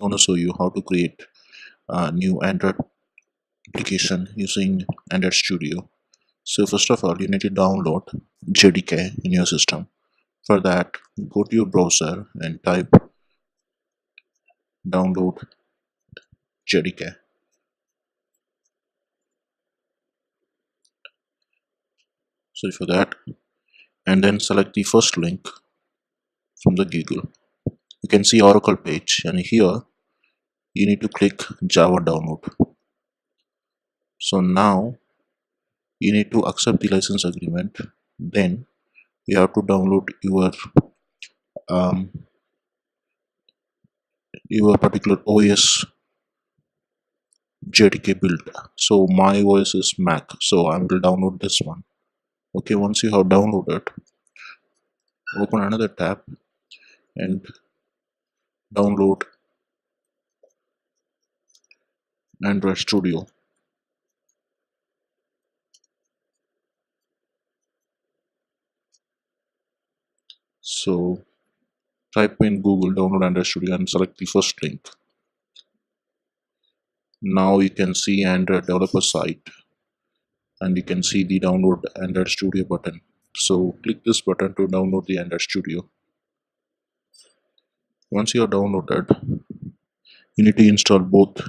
want to show you how to create a new Android application using Android Studio. So first of all, you need to download JDK in your system. For that, go to your browser and type download JDK. So for that, and then select the first link from the Google. You can see Oracle page, and here you need to click Java download. So now you need to accept the license agreement. Then you have to download um, your particular OS JDK build. So my OS is Mac, so I will download this one. Okay, once you have downloaded, open another tab and download Android Studio. So type in Google download Android Studio and select the first link. Now you can see Android developer site, and you can see the download Android Studio button. So click this button to download the Android Studio. Once you are downloaded, you need to install both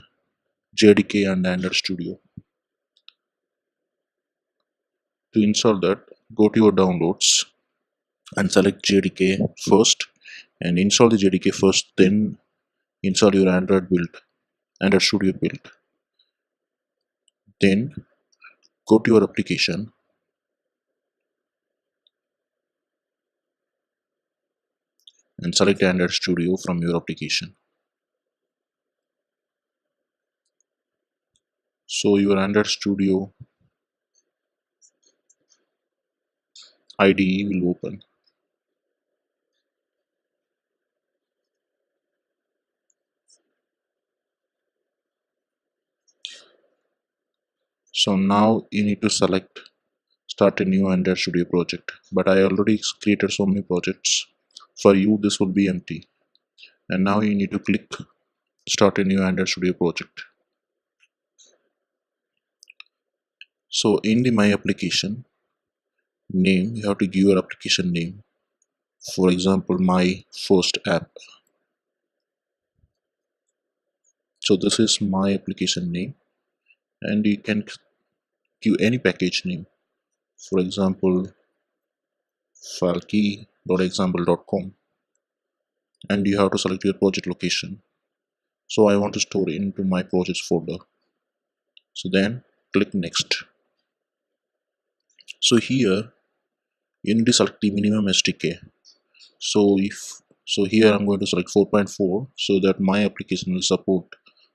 JDK and Android Studio. To install that, go to your downloads and select JDK first, and install the JDK first, then install your Android Studio build. Then go to your application and select Android Studio from your application. So your Android Studio IDE will open. So now you need to select start a new Android Studio project, but I already created so many projects. For you, this will be empty. And now you need to click start a new Android Studio project. So in the my application name, you have to give your application name. For example, my first app. So this is my application name, and you can give any package name. For example, falgee.example.com, and you have to select your project location. So I want to store it into my projects folder. So then click next. So here you need to select the minimum SDK. So here I'm going to select 4.4 so that my application will support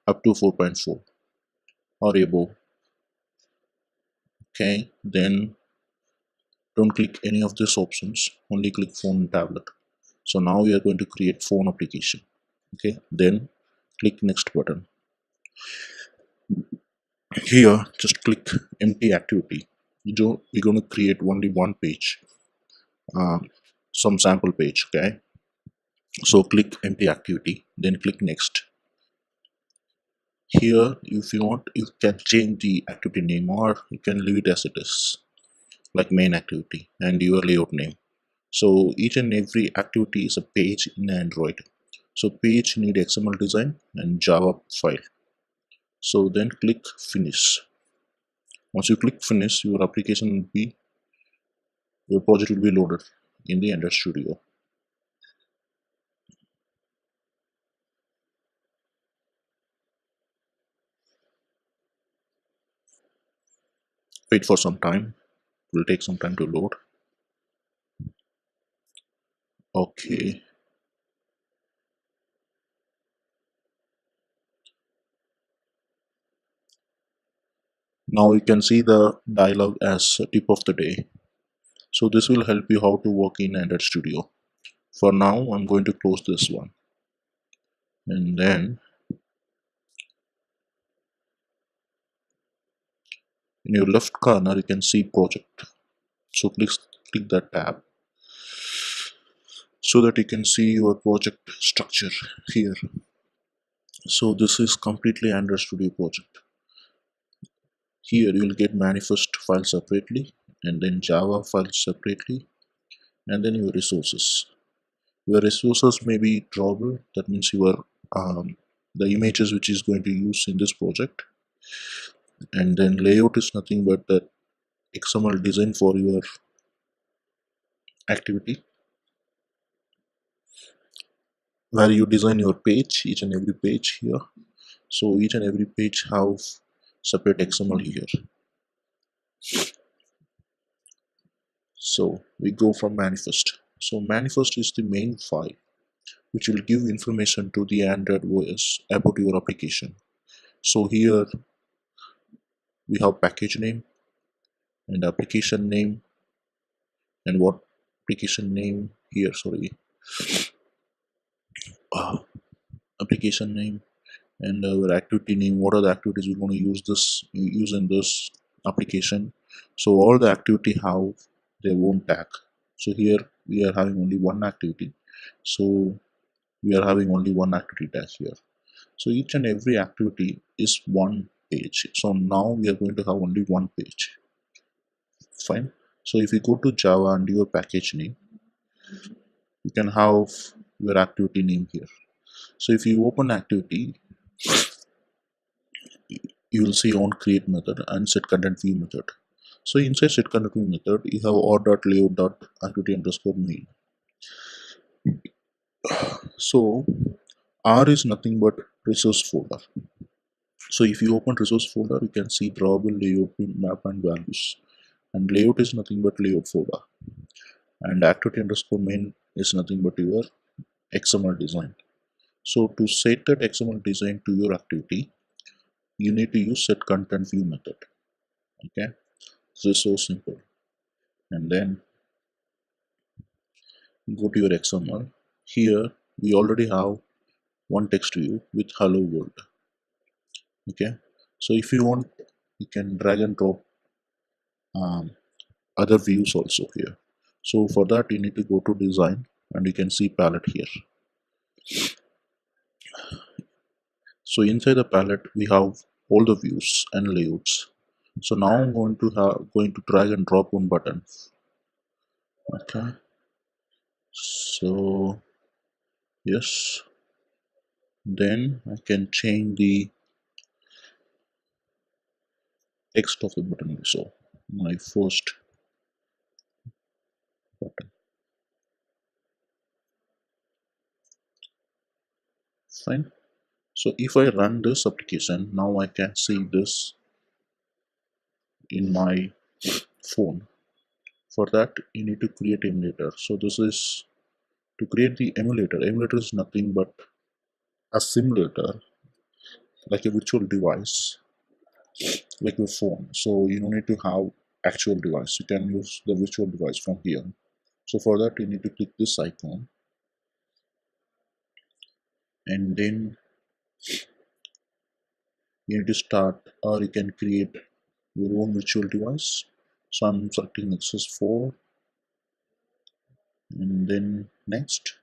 up to 4.4 or above. Okay, then don't click any of these options, only click phone and tablet. So now we are going to create phone application. Okay, then click next button. Here just click empty activity. We're going to create only one page, uh, some sample page. Okay, so click empty activity, then click next. Here if you want, you can change the activity name, or you can leave it as it is, like main activity and your layout name. So each and every activity is a page in Android. So page need XML design and Java file. So then click finish. Once you click finish, your application will be, your project will be loaded in the Android Studio. Wait for some time, it will take some time to load. Okay, now you can see the dialog as tip of the day. So this will help you how to work in Android Studio. For now, I'm going to close this one, and then in your left corner you can see project. So click that tab so that you can see your project structure here. So this is completely Android Studio project. Here you will get manifest file separately, and then Java file separately, and then your resources. Your resources may be drawable. That means your the images which is going to use in this project, and then layout is nothing but the XML design for your activity, where you design your page, each and every page here. So each and every page have separate XML here. So we go from manifest. So manifest is the main file which will give information to the Android OS about your application. So here we have package name and application name, and what application name here, sorry, uh, application name, and our activity name. What are the activities we're going to use in this application? So all the activity have their own tag. So here we are having only one activity. So we are having only one activity tag here. So each and every activity is one page. So now we are going to have only one page. Fine. So if you go to Java and your package name, you can have your activity name here. So if you open activity, you will see on create method and set content view method. So inside set content view method, you have or.layout.activity underscore main. So R is nothing but resource folder. So if you open resource folder, you can see drawable layout map and values. And layout is nothing but layout folder. And activity underscore main is nothing but your XML design. So to set that XML design to your activity, you need to use set content view method. Okay, so it's so simple. And then go to your XML. Here we already have one text view with hello world. Okay, so if you want, you can drag and drop um, other views also here. So for that you need to go to design, and you can see palette here. So inside the palette we have all the views and layouts. So now I'm going to drag and drop one button. Okay, so yes, then I can change the text of the button also. My first button. Fine. So if I run this application, now I can see this in my phone. For that, you need to create emulator. So this is to create the emulator. Emulator is nothing but a simulator, like a virtual device, like your phone. So you don't need to have actual device. You can use the virtual device from here. So for that, you need to click this icon, and then you need to start, or you can create your own virtual device. So I'm selecting Nexus 4, and then next,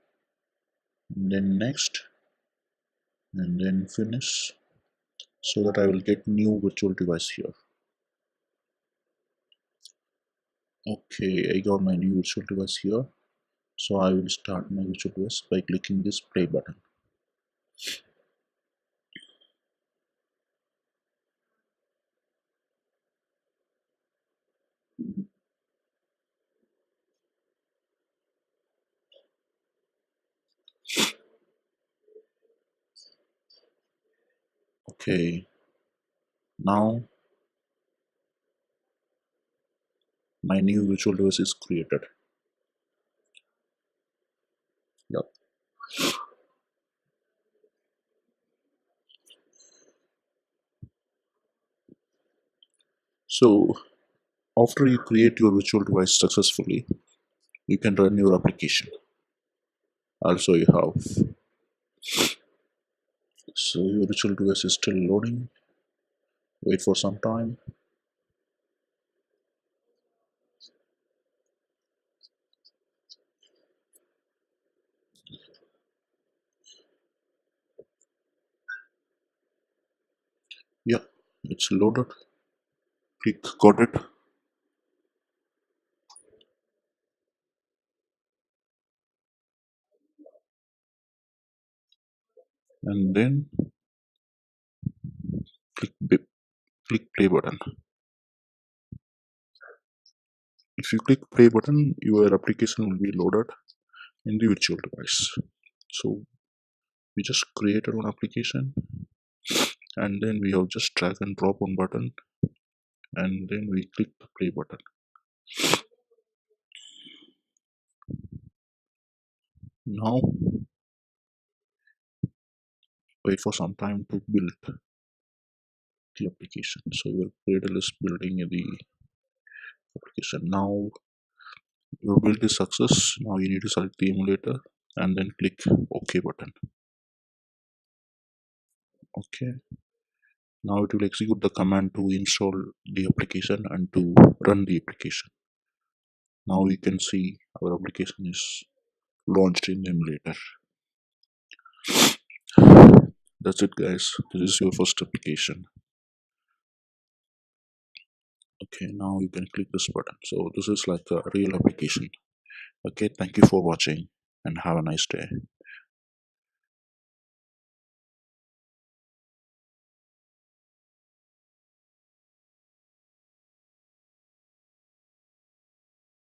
and then next, and then finish, so that I will get new virtual device here. Okay, I got my new virtual device here. So I will start my virtual device by clicking this play button. Okay, now my new virtual device is created. Yep. So after you create your virtual device successfully, you can run your application. Also you have, so your virtual device is still loading. Wait for some time. Yeah, it's loaded. Click got it, and then click click play button. If you click play button, your application will be loaded in the virtual device. So we just create our own application, and then we have just drag and drop one button, and then we click the play button. Now wait for some time to build the application. So your Gradle is building the application. Now your build is success. Now you need to select the emulator and then click OK button. Okay. Now it will execute the command to install the application and to run the application. Now you can see our application is launched in the emulator. That's it, guys. This is your first application. Okay, now you can click this button. So this is like a real application. Okay, thank you for watching and have a nice day.